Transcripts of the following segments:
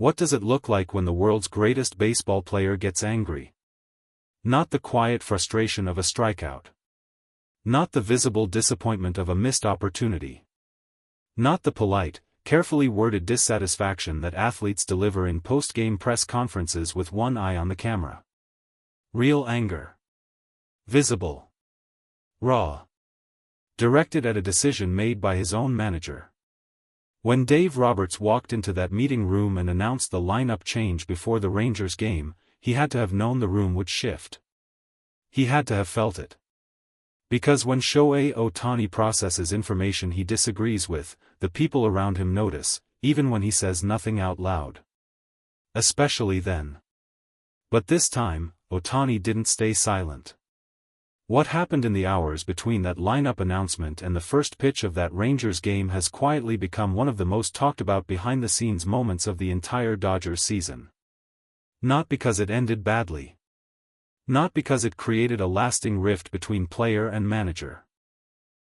What does it look like when the world's greatest baseball player gets angry? Not the quiet frustration of a strikeout. Not the visible disappointment of a missed opportunity. Not the polite, carefully worded dissatisfaction that athletes deliver in post-game press conferences with one eye on the camera. Real anger. Visible. Raw. Directed at a decision made by his own manager. When Dave Roberts walked into that meeting room and announced the lineup change before the Rangers game, he had to have known the room would shift. He had to have felt it. Because when Shohei Ohtani processes information he disagrees with, the people around him notice, even when he says nothing out loud. Especially then. But this time, Ohtani didn't stay silent. What happened in the hours between that lineup announcement and the first pitch of that Rangers game has quietly become one of the most talked about behind-the-scenes moments of the entire Dodgers season. Not because it ended badly. Not because it created a lasting rift between player and manager.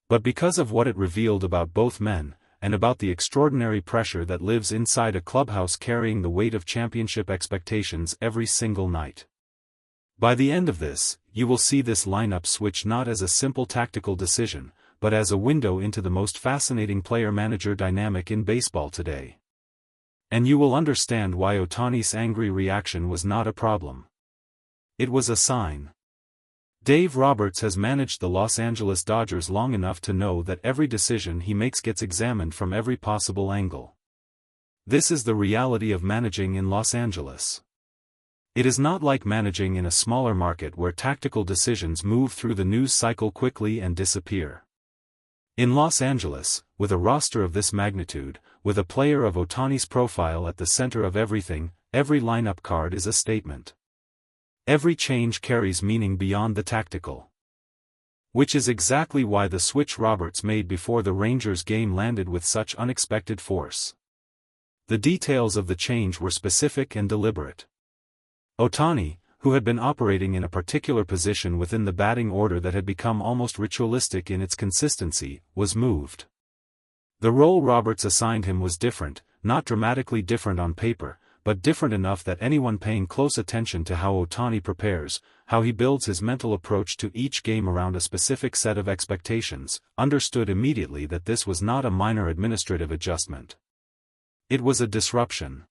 But because of what it revealed about both men, and about the extraordinary pressure that lives inside a clubhouse carrying the weight of championship expectations every single night. By the end of this, you will see this lineup switch not as a simple tactical decision, but as a window into the most fascinating player-manager dynamic in baseball today. And you will understand why Ohtani's angry reaction was not a problem. It was a sign. Dave Roberts has managed the Los Angeles Dodgers long enough to know that every decision he makes gets examined from every possible angle. This is the reality of managing in Los Angeles. It is not like managing in a smaller market where tactical decisions move through the news cycle quickly and disappear. In Los Angeles, with a roster of this magnitude, with a player of Ohtani's profile at the center of everything, every lineup card is a statement. Every change carries meaning beyond the tactical. Which is exactly why the switch Roberts made before the Rangers game landed with such unexpected force. The details of the change were specific and deliberate. Ohtani, who had been operating in a particular position within the batting order that had become almost ritualistic in its consistency, was moved. The role Roberts assigned him was different, not dramatically different on paper, but different enough that anyone paying close attention to how Ohtani prepares, how he builds his mental approach to each game around a specific set of expectations, understood immediately that this was not a minor administrative adjustment. It was a disruption.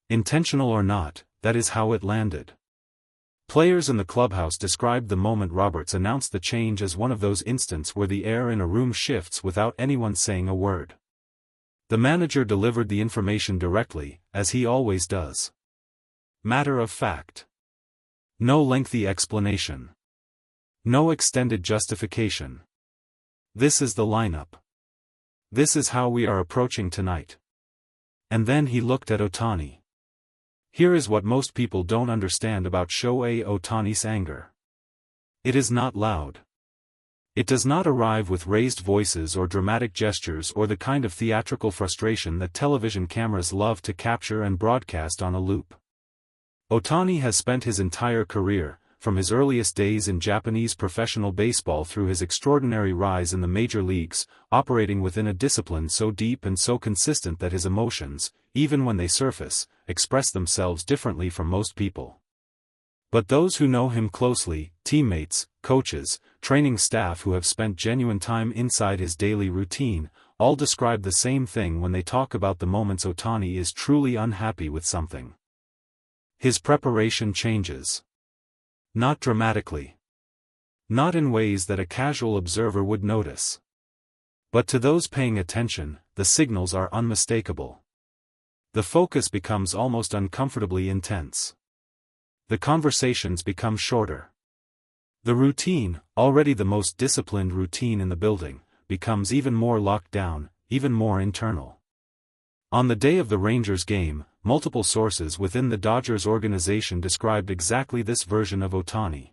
Intentional or not, that is how it landed. Players in the clubhouse described the moment Roberts announced the change as one of those instances where the air in a room shifts without anyone saying a word. The manager delivered the information directly, as he always does. Matter of fact. No lengthy explanation. No extended justification. This is the lineup. This is how we are approaching tonight. And then he looked at Ohtani. Here is what most people don't understand about Shohei Ohtani's anger. It is not loud. It does not arrive with raised voices or dramatic gestures or the kind of theatrical frustration that television cameras love to capture and broadcast on a loop. Ohtani has spent his entire career, from his earliest days in Japanese professional baseball through his extraordinary rise in the major leagues, operating within a discipline so deep and so consistent that his emotions, even when they surface, express themselves differently from most people. But those who know him closely, teammates, coaches, training staff who have spent genuine time inside his daily routine, all describe the same thing when they talk about the moments Ohtani is truly unhappy with something. His preparation changes. Not dramatically. Not in ways that a casual observer would notice. But to those paying attention, the signals are unmistakable. The focus becomes almost uncomfortably intense. The conversations become shorter. The routine, already the most disciplined routine in the building, becomes even more locked down, even more internal. On the day of the Rangers game, multiple sources within the Dodgers organization described exactly this version of Ohtani.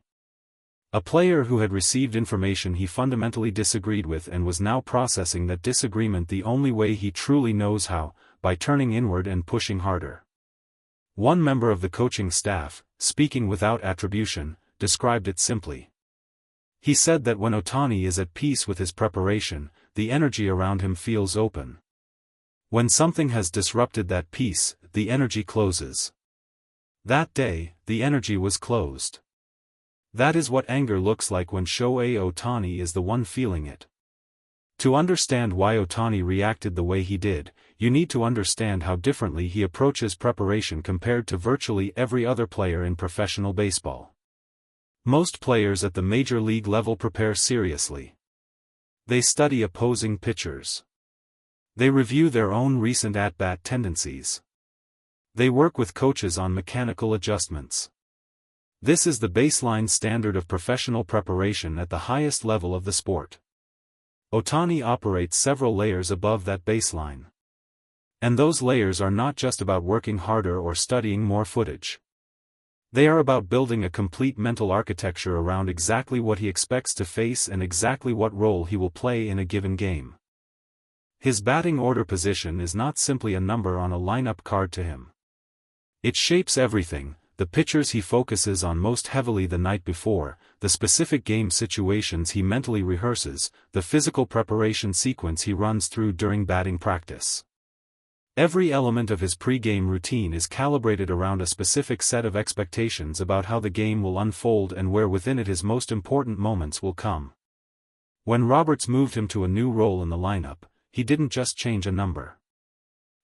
A player who had received information he fundamentally disagreed with and was now processing that disagreement the only way he truly knows how, by turning inward and pushing harder. One member of the coaching staff, speaking without attribution, described it simply. He said that when Ohtani is at peace with his preparation, the energy around him feels open. When something has disrupted that peace, the energy closes. That day, the energy was closed. That is what anger looks like when Shohei Ohtani is the one feeling it. To understand why Ohtani reacted the way he did, you need to understand how differently he approaches preparation compared to virtually every other player in professional baseball. Most players at the major league level prepare seriously. They study opposing pitchers. They review their own recent at-bat tendencies. They work with coaches on mechanical adjustments. This is the baseline standard of professional preparation at the highest level of the sport. Ohtani operates several layers above that baseline. And those layers are not just about working harder or studying more footage. They are about building a complete mental architecture around exactly what he expects to face and exactly what role he will play in a given game. His batting order position is not simply a number on a lineup card to him. It shapes everything: the pitchers he focuses on most heavily the night before, the specific game situations he mentally rehearses, the physical preparation sequence he runs through during batting practice. Every element of his pre-game routine is calibrated around a specific set of expectations about how the game will unfold and where within it his most important moments will come. When Roberts moved him to a new role in the lineup, he didn't just change a number.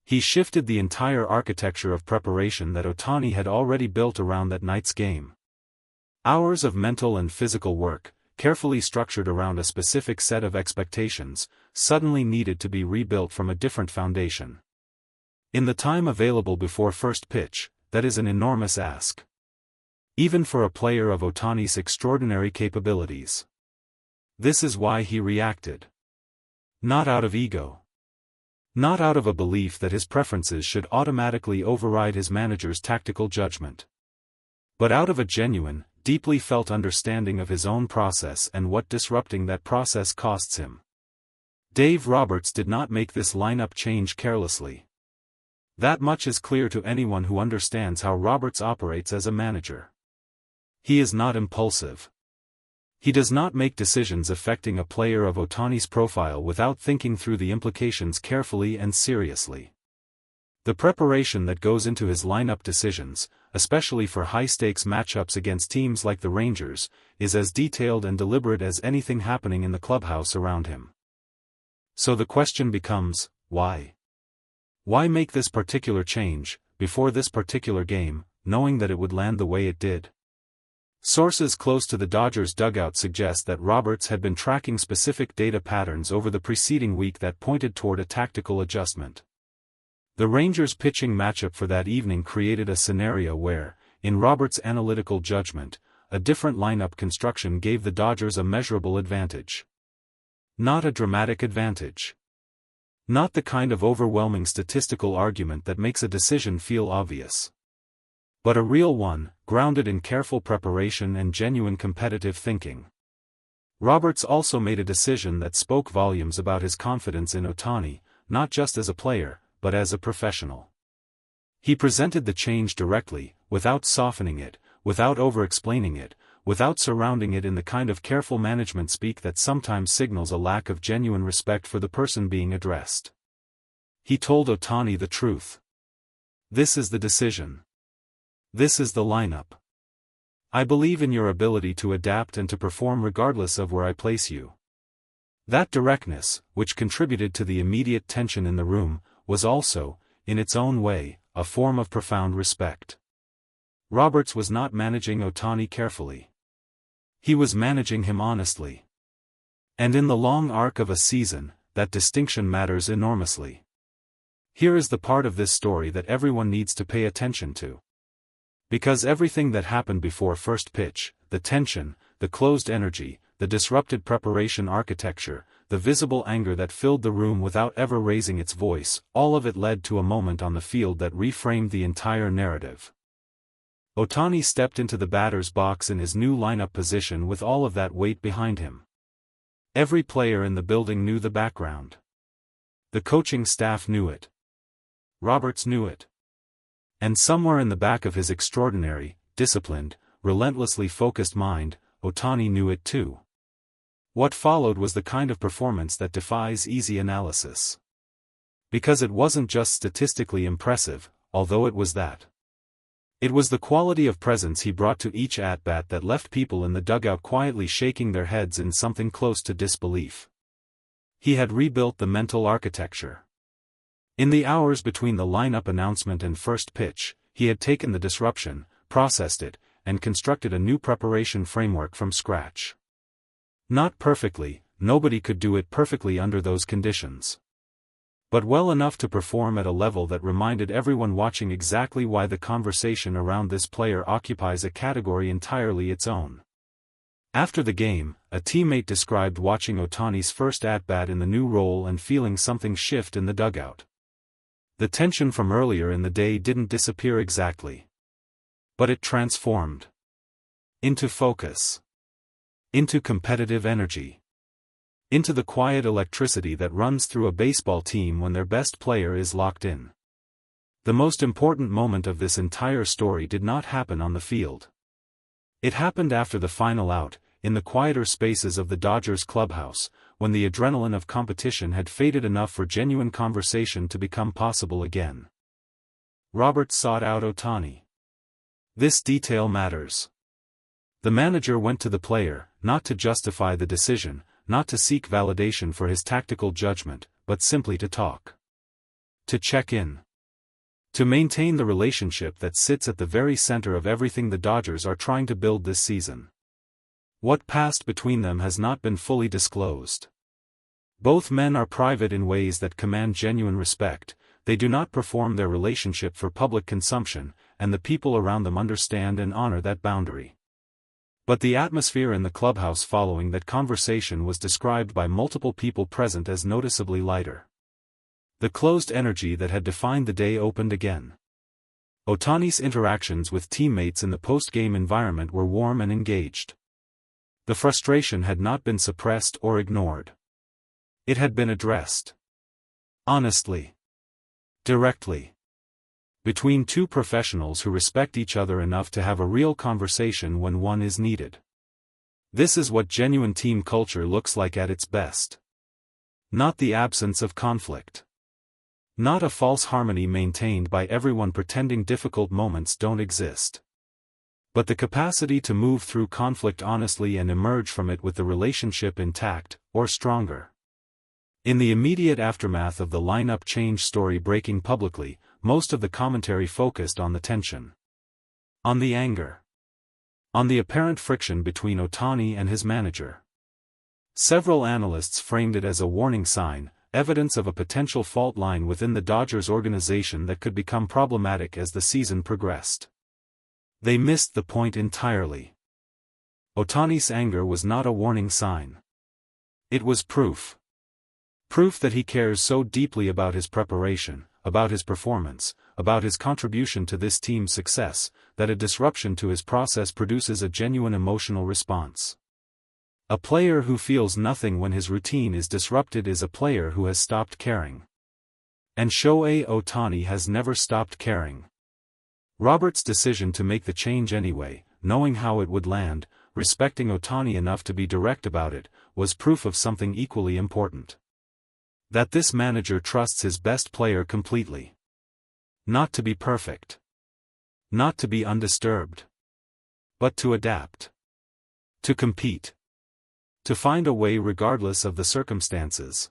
He shifted the entire architecture of preparation that Ohtani had already built around that night's game. Hours of mental and physical work, carefully structured around a specific set of expectations, suddenly needed to be rebuilt from a different foundation. In the time available before first pitch, that is an enormous ask. Even for a player of Ohtani's extraordinary capabilities. This is why he reacted. Not out of ego. Not out of a belief that his preferences should automatically override his manager's tactical judgment. But out of a genuine, deeply felt understanding of his own process and what disrupting that process costs him. Dave Roberts did not make this lineup change carelessly. That much is clear to anyone who understands how Roberts operates as a manager. He is not impulsive. He does not make decisions affecting a player of Ohtani's profile without thinking through the implications carefully and seriously. The preparation that goes into his lineup decisions, especially for high-stakes matchups against teams like the Rangers, is as detailed and deliberate as anything happening in the clubhouse around him. So the question becomes, why? Why make this particular change, before this particular game, knowing that it would land the way it did? Sources close to the Dodgers dugout suggest that Roberts had been tracking specific data patterns over the preceding week that pointed toward a tactical adjustment. The Rangers pitching matchup for that evening created a scenario where, in Roberts' analytical judgment, a different lineup construction gave the Dodgers a measurable advantage. Not a dramatic advantage. Not the kind of overwhelming statistical argument that makes a decision feel obvious. But a real one, grounded in careful preparation and genuine competitive thinking. Roberts also made a decision that spoke volumes about his confidence in Ohtani, not just as a player, but as a professional. He presented the change directly, without softening it, without over-explaining it, without surrounding it in the kind of careful management speak that sometimes signals a lack of genuine respect for the person being addressed. He told Ohtani the truth. This is the decision. This is the lineup. I believe in your ability to adapt and to perform regardless of where I place you. That directness, which contributed to the immediate tension in the room, was also, in its own way, a form of profound respect. Roberts was not managing Ohtani carefully. He was managing him honestly. And in the long arc of a season, that distinction matters enormously. Here is the part of this story that everyone needs to pay attention to. Because everything that happened before first pitch, the tension, the closed energy, the disrupted preparation architecture, the visible anger that filled the room without ever raising its voice, all of it led to a moment on the field that reframed the entire narrative. Ohtani stepped into the batter's box in his new lineup position with all of that weight behind him. Every player in the building knew the background. The coaching staff knew it. Roberts knew it. And somewhere in the back of his extraordinary, disciplined, relentlessly focused mind, Ohtani knew it too. What followed was the kind of performance that defies easy analysis. Because it wasn't just statistically impressive, although it was that. It was the quality of presence he brought to each at-bat that left people in the dugout quietly shaking their heads in something close to disbelief. He had rebuilt the mental architecture. In the hours between the lineup announcement and first pitch, he had taken the disruption, processed it, and constructed a new preparation framework from scratch. Not perfectly, nobody could do it perfectly under those conditions. But well enough to perform at a level that reminded everyone watching exactly why the conversation around this player occupies a category entirely its own. After the game, a teammate described watching Ohtani's first at-bat in the new role and feeling something shift in the dugout. The tension from earlier in the day didn't disappear exactly. But it transformed. Into focus. Into competitive energy. Into the quiet electricity that runs through a baseball team when their best player is locked in. The most important moment of this entire story did not happen on the field. It happened after the final out, in the quieter spaces of the Dodgers clubhouse, when the adrenaline of competition had faded enough for genuine conversation to become possible again. Roberts sought out Ohtani. This detail matters. The manager went to the player, not to justify the decision, not to seek validation for his tactical judgment, but simply to talk. To check in. To maintain the relationship that sits at the very center of everything the Dodgers are trying to build this season. What passed between them has not been fully disclosed. Both men are private in ways that command genuine respect, they do not perform their relationship for public consumption, and the people around them understand and honor that boundary. But the atmosphere in the clubhouse following that conversation was described by multiple people present as noticeably lighter. The closed energy that had defined the day opened again. Ohtani's interactions with teammates in the post-game environment were warm and engaged. The frustration had not been suppressed or ignored. It had been addressed. Honestly. Directly. Between two professionals who respect each other enough to have a real conversation when one is needed. This is what genuine team culture looks like at its best. Not the absence of conflict. Not a false harmony maintained by everyone pretending difficult moments don't exist. But the capacity to move through conflict honestly and emerge from it with the relationship intact, or stronger. In the immediate aftermath of the lineup change story breaking publicly, most of the commentary focused on the tension. On the anger. On the apparent friction between Ohtani and his manager. Several analysts framed it as a warning sign, evidence of a potential fault line within the Dodgers organization that could become problematic as the season progressed. They missed the point entirely. Ohtani's anger was not a warning sign. It was proof. Proof that he cares so deeply about his preparation, about his performance, about his contribution to this team's success, that a disruption to his process produces a genuine emotional response. A player who feels nothing when his routine is disrupted is a player who has stopped caring. And Shohei Ohtani has never stopped caring. Roberts' decision to make the change anyway, knowing how it would land, respecting Ohtani enough to be direct about it, was proof of something equally important. That this manager trusts his best player completely. Not to be perfect. Not to be undisturbed. But to adapt. To compete. To find a way regardless of the circumstances.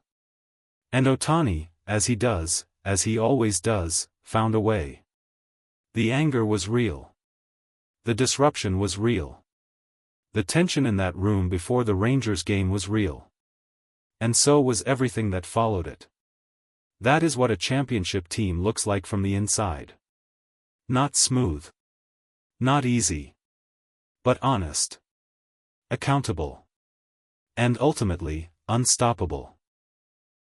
And Ohtani, as he always does, found a way. The anger was real. The disruption was real. The tension in that room before the Rangers game was real. And so was everything that followed it. That is what a championship team looks like from the inside. Not smooth. Not easy. But honest. Accountable. And ultimately, unstoppable.